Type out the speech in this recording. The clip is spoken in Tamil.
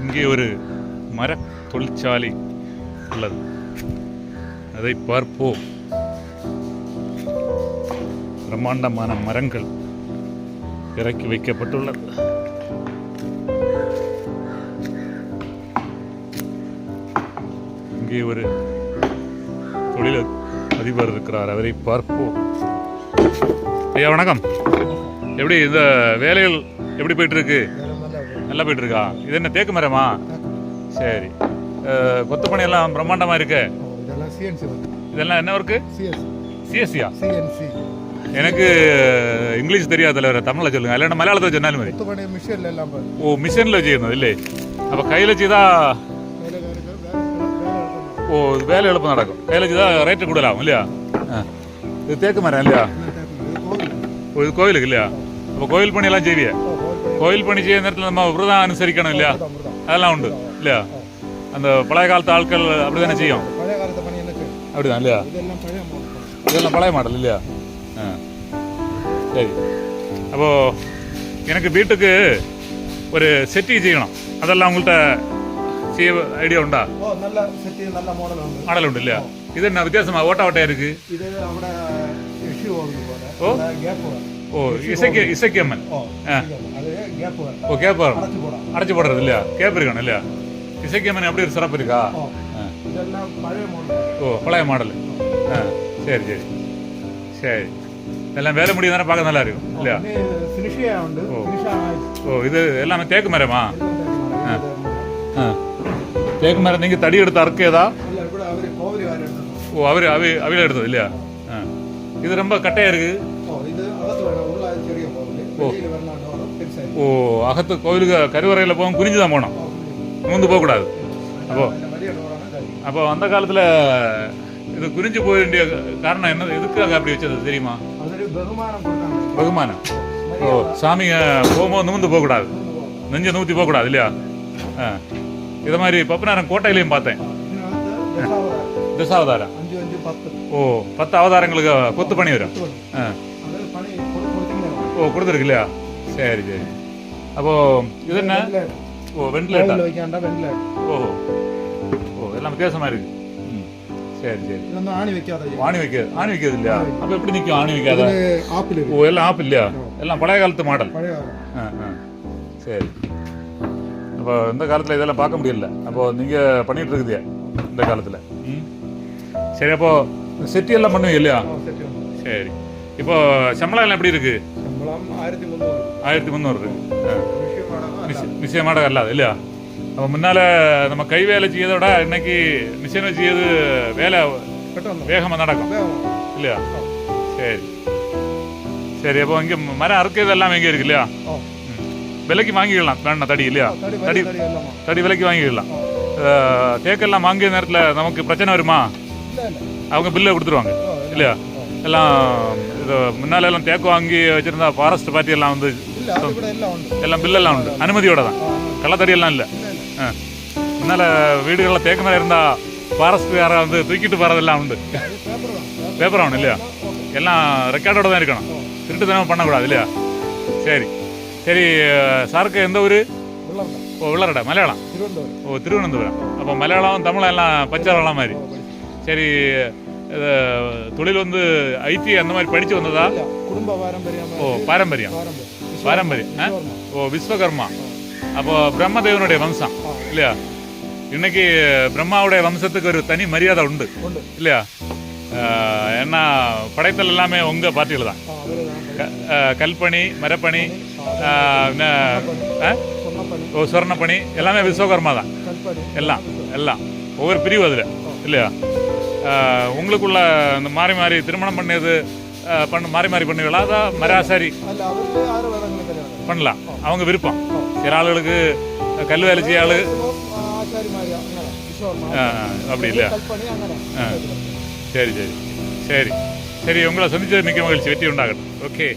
இங்கே ஒரு மர தொழிற்சாலை உள்ளது, அதை பார்ப்போம். பிரம்மாண்டமான மரங்கள் இறக்கி வைக்கப்பட்டுள்ளது. இங்கே ஒரு தொழில் அதிபர் இருக்கிறார், அவரை பார்ப்போம். ஐயா வணக்கம். எப்படி இந்த வேலைகள் எப்படி போயிட்டு இருக்கு? நல்லா போயிட்டு இருக்கா? இது என்ன தேக்கு மரமா? சரி. கொத்து பணி எல்லாம் பிரம்மாண்டமா இருக்கு. இதெல்லாம் என்ன ஒர்க்கு? சிஎஸ்சியா? எனக்கு இங்கிலீஷ் தெரியாது தலைவர், தமிழில் சொல்லுங்க. இல்லைன்னா மலையாளத்தில் சொன்னாலும் மாதிரி. ஓ, மிஷினில் செய்யணும் இல்லை? அப்போ கையில் செய்தா ஓ வேலை எളുപ്പം நடக்கும். கையில் செய்தா ரேட்டு கூடலாம் இல்லையா? இது தேக்கு மரம் இல்லையா? ஓ, இது கோயிலுக்கு இல்லையா? அப்போ கோயில் பணியெல்லாம் செய்விய? கோயில் பணி செய்ய நேரத்தில் நம்ம விரதம் அனுசரிக்கணும் இல்லையா? அதெல்லாம் உண்டு இல்லையா? அந்த பழைய காலத்து ஆட்கள் அப்படி தானே செய்யும்? அப்படிதான் இல்லையா? இதெல்லாம் பழைய மாடல் இல்லையா? சரி. அப்போது எனக்கு வீட்டுக்கு ஒரு செட்டி செய்யணும், அதெல்லாம் உங்கள்கிட்ட செய்ய ஐடியா உண்டா? மாடல் உண்டு இல்லையா? இது என்ன வித்தியாசமா ஓட்ட ஓட்டையா இருக்கு? ஓ ஓ, இசைக்கம்மன். ஓ, கேப் வரும், அடைச்சி போடுறது இல்லையா? கேப் இருக்கணும் இல்லையா? இசைக்கம்மன் அப்படி ஒரு சிறப்பு இருக்கா? ஓ, பழைய மாடல். சரி சரி சரி. எல்லாம் வேலை முடியும் தானே, பார்க்க நல்லா இருக்கும் இல்லையா? ஓ, இது எல்லாமே தேக்கு மரமா? தேக்கு மரம். நீங்கள் தடி எடுத்து அறுக்கேதா? ஓ, அவில எடுத்தது இல்லையா? இது ரொம்ப கட்டையா இருக்கு. ஓ, அகத்து கோவிலுக்கு கருவறையில் போகும் குனிஞ்சு தான் போகணும், நிமிந்து போகக்கூடாது. அப்போ அந்த காலத்தில் இது குறிஞ்சு போக வேண்டிய காரணம் என்ன? எதுக்காக அப்படி வச்சது தெரியுமா? பகுமானம். ஓ, சாமிங்க போகும்போது நிமிந்து போகக்கூடாது, நெஞ்சை நூற்றி போகக்கூடாது இல்லையா? இதை மாதிரி பப்பனாரம் கோட்டையிலையும் பார்த்தேன். தசாவதாரம். ஓ, 10 அவதாரங்களுக்கு கொத்து பண்ணி வரும். ஓ, கொடுத்துருக்கு இல்லையா? சரி சரி. அப்போ இது என்ன? ஓ, வெண்டிலேட்டர். ஓஹோ ஓ, எல்லாம் வித்தியாசமா இருக்கு. சரி சரி. ஆணி வைக்காது இல்லையா? அப்ப எப்படி நிற்கும் ஆணி வைக்காத? ஓ, எல்லாம் ஆப்பிள் இல்லையா? எல்லாம் பழைய காலத்து மாடல். சரி. அப்போ இந்த காலத்தில் இதெல்லாம் பார்க்க முடியல. அப்போ நீங்கள் பண்ணிட்டு இருக்குதியா இந்த காலத்தில்? சரி. அப்போ செட்டி எல்லாம் பண்ணுவீங்க இல்லையா? சரி. இப்போ சம்பளம் எல்லாம் எப்படி இருக்கு? 1300 இருக்கு. நிச்சயமாக அல்லாது இல்லையா? அப்போ முன்னால் நம்ம கை வேலை செய்யறதை விட இன்னைக்கு மிஷின் வச்சு செய்யறது வேலை வேகமாக நடக்கும் இல்லையா? சரி சரி. அப்போ இங்கே மரம் அறுக்கிறது எல்லாம் எங்கே இருக்கு இல்லையா? விலைக்கு வாங்கிக்கலாம் வேணா தடி இல்லையா? தடி விலைக்கு வாங்கிக்கலாம். தேக்கெல்லாம் வாங்கிய நேரத்தில் நமக்கு பிரச்சனை வருமா? அவங்க பில்லை கொடுத்துருவாங்க இல்லையா? எல்லாம் இது முன்னால எல்லாம் தேக்கு வாங்கி வச்சிருந்தா ஃபாரஸ்ட் பார்ட்டி எல்லாம் வந்து எல்லாம் பில்லெல்லாம் உண்டு, அனுமதியோட தான், கள்ளத்தடியெல்லாம் இல்லை. முன்னால் வீடுகளில் தேக்கு மேலே இருந்தால் ஃபாரஸ்ட்காரை வந்து தூக்கிட்டு போகிறதெல்லாம் உண்டு. பேப்பர் ஆகணும் இல்லையா? எல்லாம் ரெக்கார்டோட தான் இருக்கணும், திருட்டு தினமும் பண்ணக்கூடாது இல்லையா? சரி சரி. சாருக்கு எந்த ஊர்? ஓ, விளரடா. மலையாளம். ஓ, திருவனந்தபுரம். அப்போ மலையாளம் தமிழ் எல்லாம் பச்சாரெல்லாம் மாதிரி. சரி. இது தொழில் வந்து ஐடி அந்த மாதிரி படித்து வந்ததா? ஓ, பாரம்பரியம். ஓ, விஸ்வகர்மா. அப்போ பிரம்மதேவனுடைய வம்சம் இல்லையா? இன்னைக்கு பிரம்மாவுடைய வம்சத்துக்கு ஒரு தனி மரியாதை உண்டு இல்லையா? ஏன்னா படைத்தல் எல்லாமே உங்கள் பார்ட்டியில் தான். கல்பணி, மரப்பணி, ஓ, சொர்ணப்பணி எல்லாமே விஸ்வகர்மா தான். எல்லாம் எல்லாம் ஒவ்வொரு பிரிவு அதில் இல்லையா? உங்களுக்குள்ள இந்த மாறி மாறி திருமணம் பண்ணது மாறி மாறி பண்ணுவீங்களா? அதான் மராசாரி பண்ணலாம், அவங்க விருப்பம். சில ஆளுகளுக்கு கல் வேலை செய்ய ஆளு அப்படி இல்லையா? சரி சரி சரி சரி. உங்களை சந்திச்சது மிக்க மகிழ்ச்சி. வெற்றி உண்டாகட்டும். ஓகே.